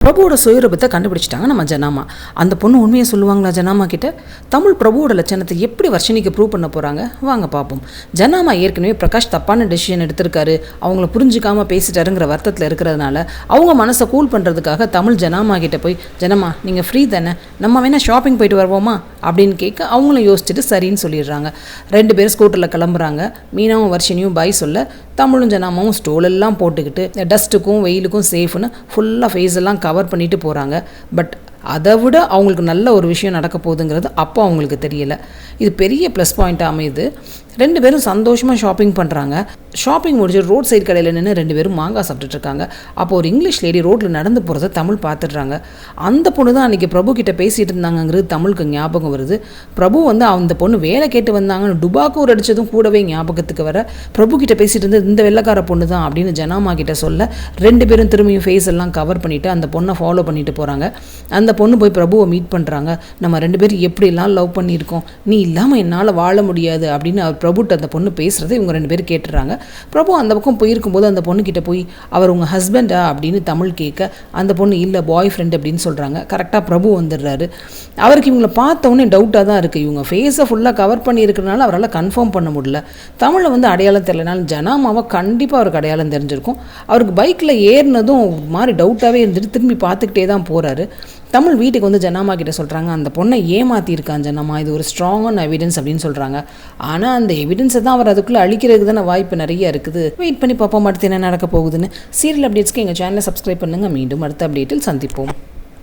பிரபுவோட சுயரூபத்தை கண்டுபிடிச்சிட்டாங்க நம்ம ஜனாமா. அந்த பொண்ணு உண்மையை சொல்லுவாங்களா ஜனாமா கிட்ட? தமிழ் பிரபுவோட லட்சணத்தை எப்படி வர்ஷினிக்கு ப்ரூவ் பண்ண போகிறாங்க வாங்க பார்ப்போம். ஜனாமா ஏற்கனவே பிரகாஷ் தப்பான டெசிஷன் எடுத்திருக்காரு, அவங்கள புரிஞ்சிக்காமல் பேசிட்டாருங்கிற வருத்தத்தில் இருக்கிறதுனால அவங்க மனசை கூல் பண்ணுறதுக்காக தமிழ் ஜனாமா கிட்ட போய், ஜனமா நீங்கள் ஃப்ரீ தானே, நம்ம வேணால் ஷாப்பிங் போயிட்டு வருவோமா அப்படின்னு கேட்க அவங்களும் யோசிச்சுட்டு சரின்னு சொல்லிடுறாங்க. 2 பேரும் ஸ்கூட்டரில் கிளம்புறாங்க. மீனாவும் வர்ஷினியும் பாய் சொல்ல தமிழும் ஜனாமாவும் ஸ்டோலெல்லாம் போட்டுக்கிட்டு டஸ்ட்டுக்கும் வெயிலுக்கும் சேஃப்னு ஃபுல்லாக ஃபேஸ் எல்லாம் கவர் பண்ணிட்டு போகிறாங்க. பட் அதை விட அவங்களுக்கு நல்ல ஒரு விஷயம் நடக்க போகுதுங்கிறது அப்போ அவங்களுக்கு தெரியலை. இது பெரிய ப்ளஸ் பாயிண்ட்டாக அமையுது. 2 பேரும் சந்தோஷமாக ஷாப்பிங் பண்ணுறாங்க. ஷாப்பிங் முடிச்சு ரோட் சைடு கடையில் நின்று 2 பேரும் மாங்காய் சாப்பிட்டுட்ருக்காங்க. அப்போ ஒரு இங்கிலீஷ் லேடி ரோட்டில் நடந்து போகிறத தமிழ் பார்த்துடுறாங்க. அந்த பொண்ணு தான் அன்றைக்கி பிரபு கிட்ட பேசிகிட்டு இருந்தாங்கங்கிறது தமிழுக்கு ஞாபகம் வருது. பிரபு அந்த பொண்ணு வேலை கேட்டு வந்தாங்கன்னு டுபாக்கூர் அடித்ததும் கூடவே ஞாபகத்துக்கு வர, பிரபு கிட்ட பேசிகிட்டு இருந்தது இந்த வெள்ளைக்கார பொண்ணு தான் அப்படின்னு ஜனாமா கிட்ட சொல்ல 2 பேரும் திரும்பியும் ஃபேஸ் எல்லாம் கவர் பண்ணிவிட்டு அந்த பொண்ணை ஃபாலோ பண்ணிட்டு போகிறாங்க. அந்த பொண்ணு போய் பிரபுவை மீட் பண்ணுறாங்க. நம்ம 2 பேரும் எப்படிலாம் லவ் பண்ணியிருக்கோம், நீ இல்லாமல் என்னால் வாழ முடியாது அப்படின்னு அவர் பிரபுட்ட அந்த பொண்ணு பேசுகிறத இவங்க 2 பேரும் கேட்டுறாங்க. பிரபு அந்த பக்கம் போயிருக்கும்போது அந்த பொண்ணுக்கிட்ட போய், அவர் உங்கள் ஹஸ்பண்டா அப்படின்னு தமிழ் கேட்க அந்த பொண்ணு இல்லை பாய் ஃப்ரெண்ட் அப்படின்னு சொல்கிறாங்க. கரெக்டாக பிரபு வந்துடுறாரு. அவருக்கு இவங்களை பார்த்தோன்னே டவுட்டாக தான் இருக்குது. இவங்க ஃபேஸை ஃபுல்லாக கவர் பண்ணியிருக்கிறனால அவரால் கன்ஃபார்ம் பண்ண முடியல. தமிழை அடையாளம் தெரியலனாலும் ஜனாமாவை கண்டிப்பாக அவருக்கு அடையாளம் தெரிஞ்சிருக்கும். அவருக்கு பைக்கில் ஏறினதும் மாதிரி டவுட்டாகவே இருந்துட்டு திரும்பி பார்த்துக்கிட்டே தான் போகிறாரு. தமிழ் வீட்டுக்கு ஜனாமா கிட்ட சொல்கிறாங்க, அந்த பொண்ணை ஏமாற்றிருக்கான் ஜனாமா, இது ஒரு ஸ்ட்ராங்கான எவிடன்ஸ் அப்படின்னு சொல்கிறாங்க. ஆனால் அந்த எவிடன்ஸை தான் அவர் அதுக்குள்ளே அழிக்கிறதுக்கு தானே வாய்ப்பு நிறைய இருக்குது. வெயிட் பண்ணி பார்ப்போம் அடுத்து என்ன நடக்க போகுதுன்னு. சீரியல் அப்டேட்ஸ்க்கு எங்கள் சேனலை சப்ஸ்கிரைப் பண்ணுங்கள். மீண்டும் அடுத்த அப்டேட்டில் சந்திப்போம்.